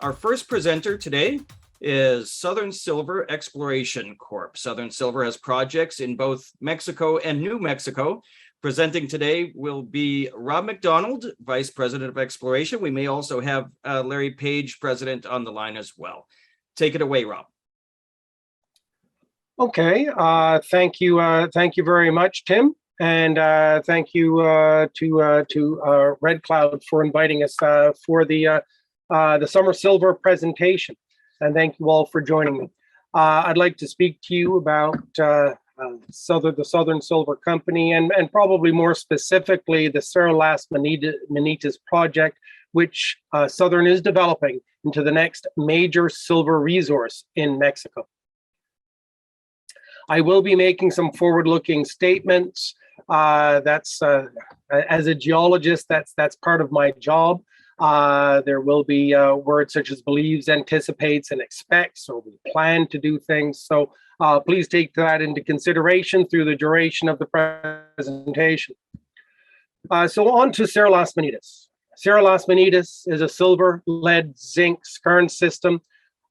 Our first presenter today is Southern Silver Exploration Corp. Southern Silver has projects in both Mexico and New Mexico. Presenting today will be Rob Macdonald, Vice President of Exploration. We may also have Larry Page, President, on the line as well. Take it away, Rob. Okay, thank you very much, Tim, and thank you to Red Cloud for inviting us for the Summer Silver presentation, and thank you all for joining me. I'd like to speak to you about the Southern Silver Company, and probably more specifically the Cerro Las Manitas project, which Southern is developing into the next major silver resource in Mexico. I will be making some forward-looking statements. As a geologist, that's part of my job. There will be words such as believes, anticipates, and expects, or we plan to do things. So please take that into consideration through the duration of the presentation. So on to Cerro Las Manitas. Cerro Las Manitas is a silver, lead, zinc skarn system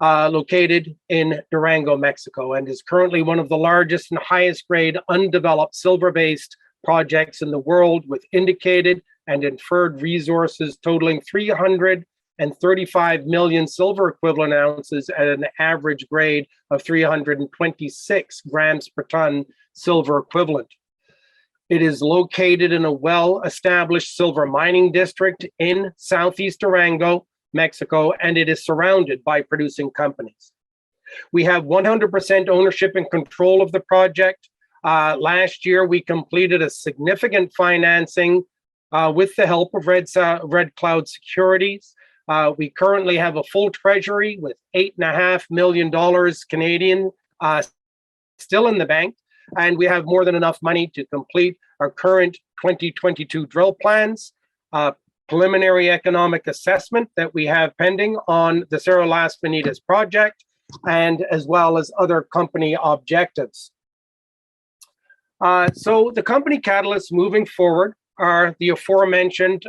located in Durango, Mexico, and is currently one of the largest and highest grade undeveloped silver-based projects in the world, with indicated and inferred resources totaling 335 million silver equivalent ounces at an average grade of 326 grams per ton silver equivalent. It is located in a well-established silver mining district in southeast Durango, Mexico, and it is surrounded by producing companies. We have 100% ownership and control of the project. Last year, we completed a significant financing with the help of Red Cloud Securities. We currently have a full treasury with $8.5 million Canadian still in the bank, and we have more than enough money to complete our current 2022 drill plans, preliminary economic assessment that we have pending on the Cerro Las Manitas project, and as well as other company objectives. So the company catalysts moving forward are the aforementioned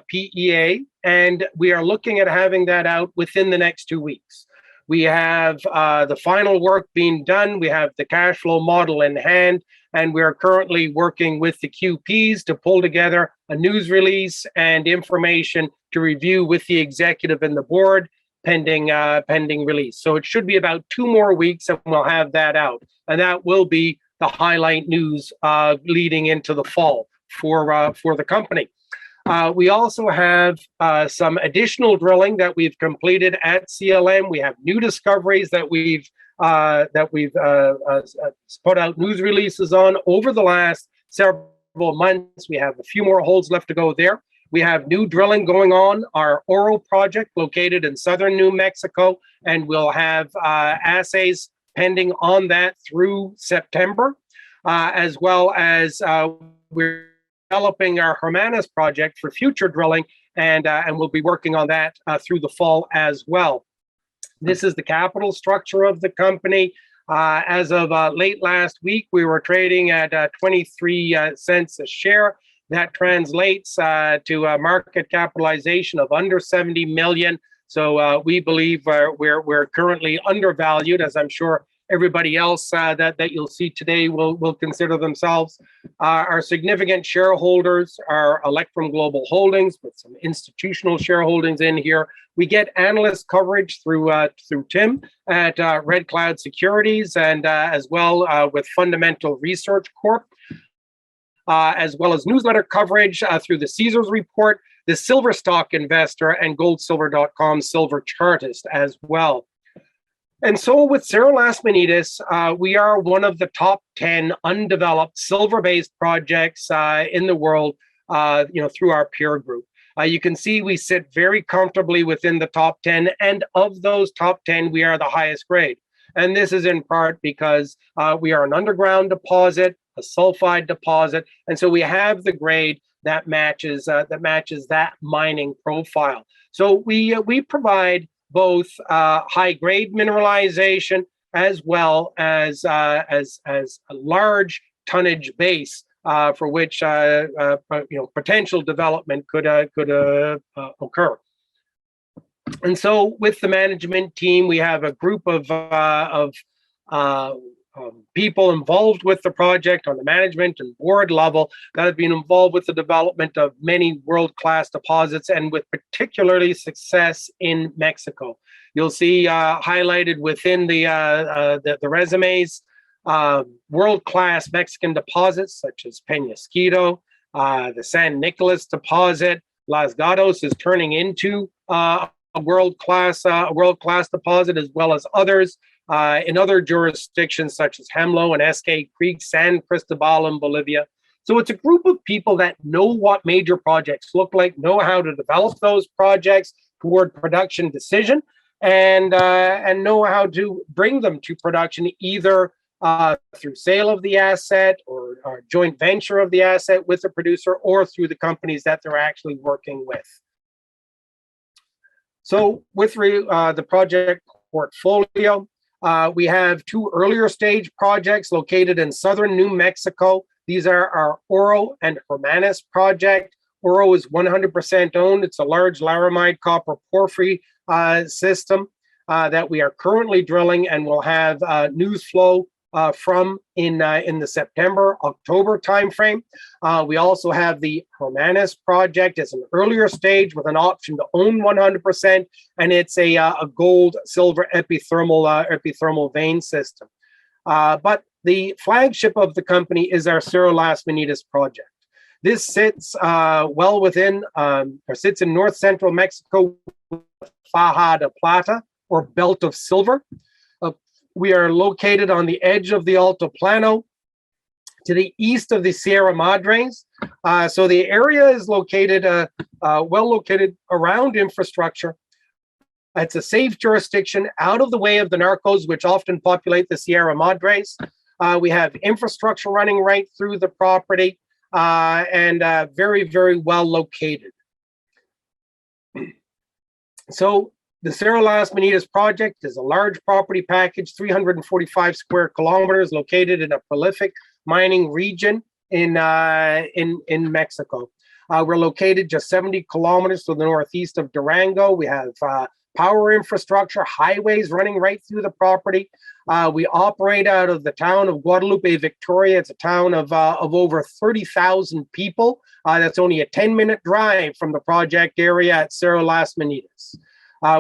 PEA, and we are looking at having that out within the next 2 weeks. We have the final work being done. We have the cash flow model in hand, and we are currently working with the QPs to pull together a news release and information to review with the executive and the board pending release. So it should be about 2 more weeks and we'll have that out. And that will be the highlight news leading into the fall for the company. We also have some additional drilling that we've completed at CLM. We have new discoveries that we've put out news releases on over the last several months. We have a few more holes left to go there. We have new drilling going on our Oro project located in southern New Mexico, and we'll have assays pending on that through September, as well as we're developing our Hermanas project for future drilling, and we'll be working on that through the fall as well. This is the capital structure of the company. As of late last week, we were trading at 23 cents a share. That translates to a market capitalization of under 70 million. So we believe we're currently undervalued, as I'm sure everybody else that you'll see today will consider themselves. Our significant shareholders are Electrum Global Holdings, with some institutional shareholdings in here. We get analyst coverage through Tim at Red Cloud Securities, and as well with Fundamental Research Corp, as well as newsletter coverage through the Caesars Report, the Silver Stock Investor, and goldsilver.com Silver Chartist as well. And so with Cerro Las Manitas, we are one of the top 10 undeveloped silver-based projects in the world, through our peer group. You can see we sit very comfortably within the top 10, and of those top 10, we are the highest grade. And this is in part because we are an underground deposit, a sulfide deposit, and so we have the grade that matches that mining profile. So we provide both high-grade mineralization as well as a large tonnage base for which potential development could occur. And so with the management team, we have a group of people involved with the project on the management and board level that have been involved with the development of many world-class deposits, and with particularly success in Mexico. You'll see highlighted within the resumes world-class Mexican deposits such as Peñasquito, the San Nicolas deposit. Las Gatos is turning into a world-class deposit, as well as others in other jurisdictions such as Hemlo and Esque Creek, San Cristobal in Bolivia. So it's a group of people that know what major projects look like, know how to develop those projects toward production decision, and know how to bring them to production either through sale of the asset or joint venture of the asset with the producer, or through the companies that they're actually working with. So with the project portfolio, we have two earlier stage projects located in southern New Mexico. These are our Oro and Hermanas project. Oro is 100% owned. It's a large laramide copper porphyry system that we are currently drilling and will have news flow from in the September-October timeframe. We also have the Hermanas project. It's an earlier stage with an option to own 100%, and it's a gold-silver epithermal vein system. But the flagship of the company is our Cerro Las Menitas project. This sits sits in north-central Mexico, Faja de Plata, or Belt of Silver. We are located on the edge of the Altiplano to the east of the Sierra Madres. So the area is located, well located around infrastructure. It's a safe jurisdiction out of the way of the narcos, which often populate the Sierra Madres. We have infrastructure running right through the property and very, very well located. So the Cerro Las Menitas project is a large property package, 345 square kilometers, located in a prolific mining region in Mexico. We're located just 70 kilometers to the northeast of Durango. We have power infrastructure, highways running right through the property. We operate out of the town of Guadalupe, Victoria. It's a town of over 30,000 people. That's only a 10-minute drive from the project area at Cerro Las Menitas.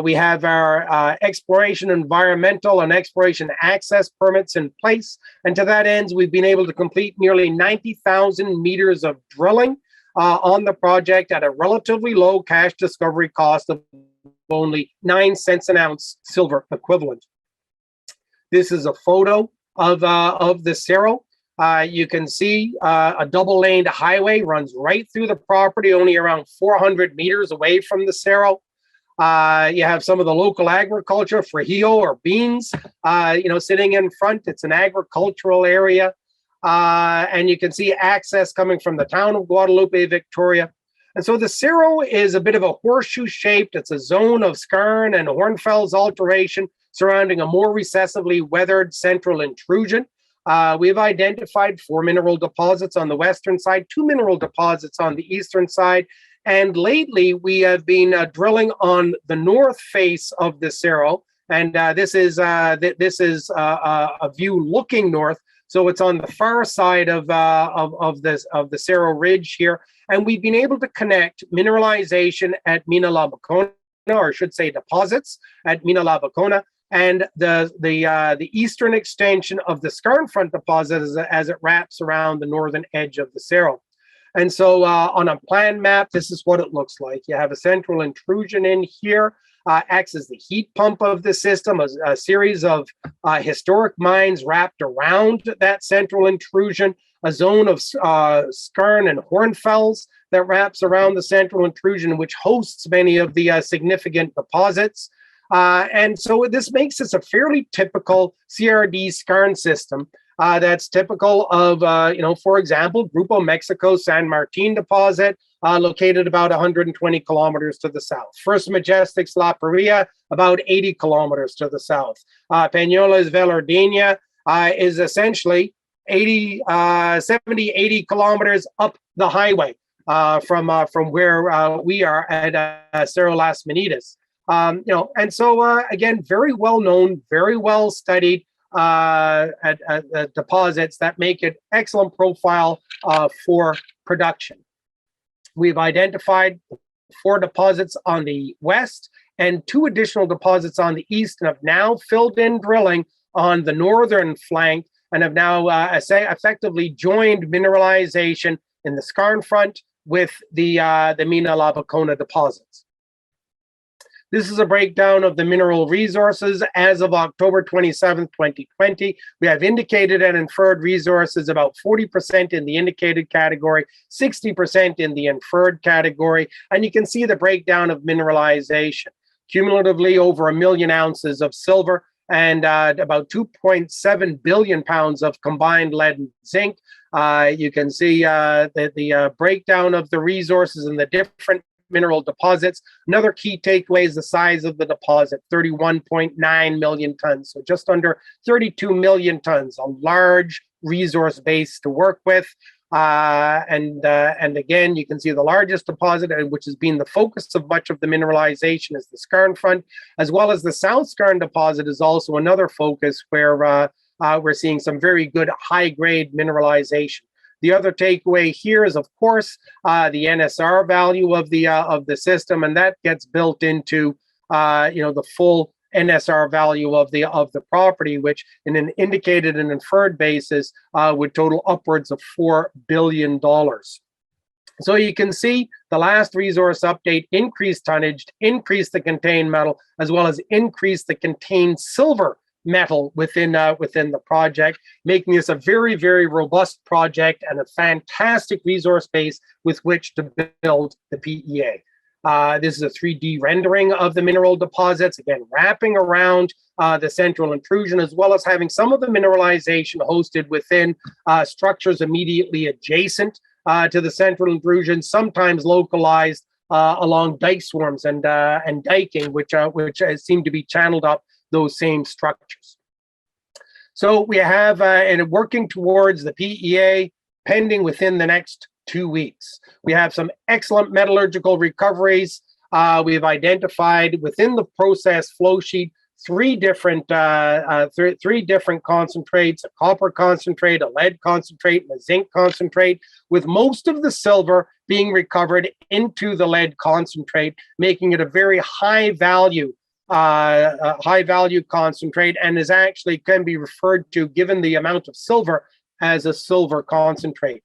We have our exploration, environmental, and exploration access permits in place. And to that end, we've been able to complete nearly 90,000 meters of drilling on the project at a relatively low cash discovery cost of only 9 cents an ounce silver equivalent. This is a photo of the Cerro. You can see a double-laned highway runs right through the property, only around 400 meters away from the Cerro. You have some of the local agriculture, frijillo or beans, sitting in front. It's an agricultural area. And you can see access coming from the town of Guadalupe, Victoria. And so the Cerro is a bit of a horseshoe shaped. It's a zone of skarn and hornfels alteration surrounding a more recessively weathered central intrusion. We've identified 4 mineral deposits on the western side, 2 mineral deposits on the eastern side. And lately, we have been drilling on the north face of the Cerro, and this is a view looking north. So it's on the far side of the Cerro Ridge here, and we've been able to connect mineralization at Mina La Bacona, or I should say deposits at Mina La Bacona, and the eastern extension of the Skarn Front deposit as it wraps around the northern edge of the Cerro. And so on a plan map, this is what it looks like. You have a central intrusion in here, acts as the heat pump of the system, a series of historic mines wrapped around that central intrusion, a zone of skarn and hornfels that wraps around the central intrusion, which hosts many of the significant deposits. And so this makes this a fairly typical CRD skarn system. That's typical of, for example, Grupo Mexico San Martin deposit, located about 120 kilometers to the south. First Majestic's La Paria, about 80 kilometers to the south. Peñolas Velardina is essentially 70, 80 kilometers up the highway from where we are at Cerro Las Menitas. And so again, very well known, very well studied at deposits that make it excellent profile for production. We've identified 4 deposits on the west and 2 additional deposits on the east, and have now filled in drilling on the northern flank, and have now effectively joined mineralization in the skarn front with the Mina Labacona deposits. This is a breakdown of the mineral resources as of October 27th, 2020. We have indicated and inferred resources about 40% in the indicated category, 60% in the inferred category, and you can see the breakdown of mineralization. Cumulatively, over 1 million ounces of silver and about 2.7 billion pounds of combined lead and zinc. You can see the breakdown of the resources and the different mineral deposits. Another key takeaway is the size of the deposit, 31.9 million tons, so just under 32 million tons, a large resource base to work with. And again, you can see the largest deposit, which has been the focus of much of the mineralization, is the skarn front, as well as the South Skarn deposit is also another focus where we're seeing some very good high-grade mineralization. The other takeaway here is, of course, the NSR value of the system, and that gets built into the full NSR value of the property, which in an indicated and inferred basis would total upwards of $4 billion. So you can see the last resource update increased tonnage, increased the contained metal, as well as increased the contained silver metal within the project, making this a very, very robust project and a fantastic resource base with which to build the PEA. This is a 3D rendering of the mineral deposits, again, wrapping around the central intrusion, as well as having some of the mineralization hosted within structures immediately adjacent to the central intrusion, sometimes localized along dike swarms and diking, which seem to be channeled up those same structures. So we have, and working towards the PEA pending within the next 2 weeks. We have some excellent metallurgical recoveries. We've identified within the process flow sheet 3 different concentrates: a copper concentrate, a lead concentrate, and a zinc concentrate, with most of the silver being recovered into the lead concentrate, making it a very high value concentrate, and is actually can be referred to, given the amount of silver, as a silver concentrate.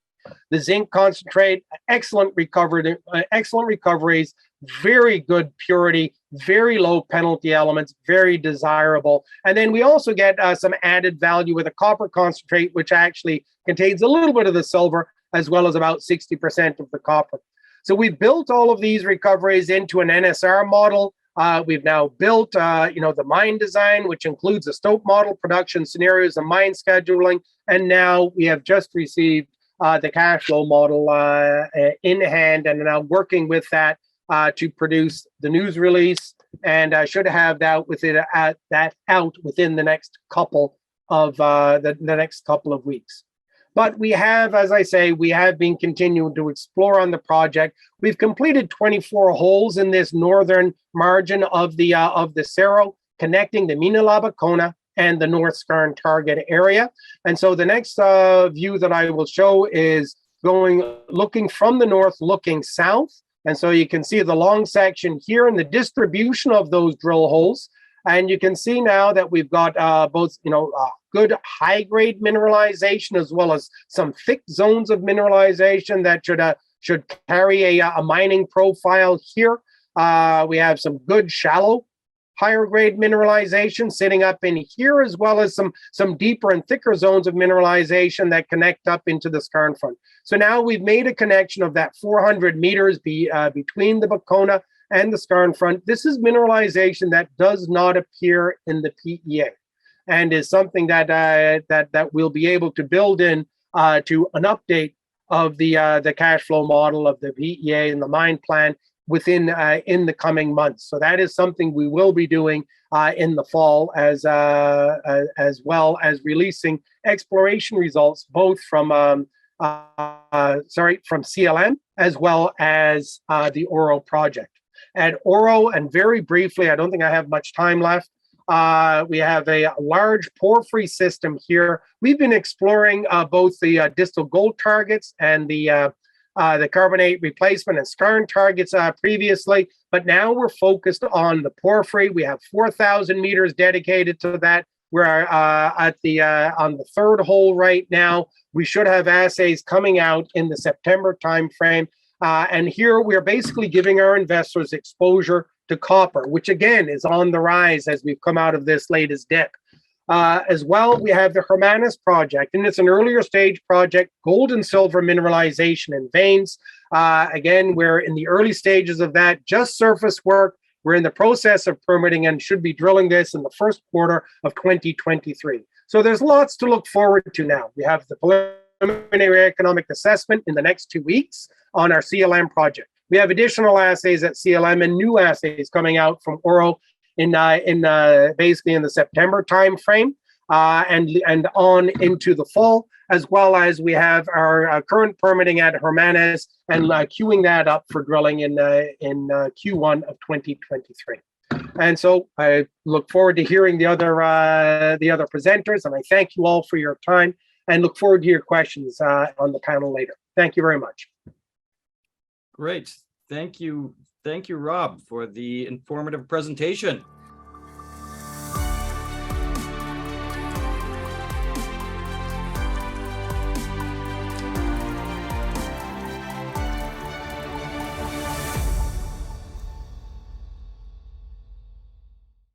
The zinc concentrate, excellent recoveries, very good purity, very low penalty elements, very desirable. And then we also get some added value with a copper concentrate, which actually contains a little bit of the silver, as well as about 60% of the copper. So we built all of these recoveries into an NSR model. We've now built, the mine design, which includes a stope model, production scenarios, and mine scheduling. And now we have just received the cash flow model in hand, and are now working with that to produce the news release, and should have that out within the next couple of the next couple of weeks. But we have, as I say, we have been continuing to explore on the project. We've completed 24 holes in this northern margin of the Cerro, connecting the Mina Labacona and the North Skarn target area. And so the next view that I will show is looking from the north, looking south. And so you can see the long section here and the distribution of those drill holes. And you can see now that we've got both, good high-grade mineralization, as well as some thick zones of mineralization that should carry a mining profile here. We have some good shallow, higher-grade mineralization sitting up in here, as well as some deeper and thicker zones of mineralization that connect up into the skarn front. So now we've made a connection of that 400 meters between the Bacona and the skarn front. This is mineralization that does not appear in the PEA, and is something that we'll be able to build in to an update of the cash flow model of the PEA and the mine plan within in the coming months. So that is something we will be doing in the fall, as well as releasing exploration results both from CLN as well as the Oro project. At Oro, and very briefly, I don't think I have much time left, we have a large porphyry system here. We've been exploring both the distal gold targets and the carbonate replacement and skarn targets previously, but now we're focused on the porphyry. We have 4,000 meters dedicated to that. We're at the on the third hole right now. We should have assays coming out in the September timeframe. And here we're basically giving our investors exposure to copper, which again is on the rise as we've come out of this latest dip. As well, we have the Hermanas project, and it's an earlier stage project, gold and silver mineralization in veins. Again, we're in the early stages of that, just surface work. We're in the process of permitting and should be drilling this in the first quarter of 2023. So there's lots to look forward to now. We have the preliminary economic assessment in the next 2 weeks on our CLM project. We have additional assays at CLM and new assays coming out from Oro in basically in the September timeframe and on into the fall, as well as we have our current permitting at Hermanas and queuing that up for drilling in Q1 of 2023. And so I look forward to hearing the other presenters, and I thank you all for your time and look forward to your questions on the panel later. Thank you very much. Great. Thank you. Thank you, Rob, for the informative presentation.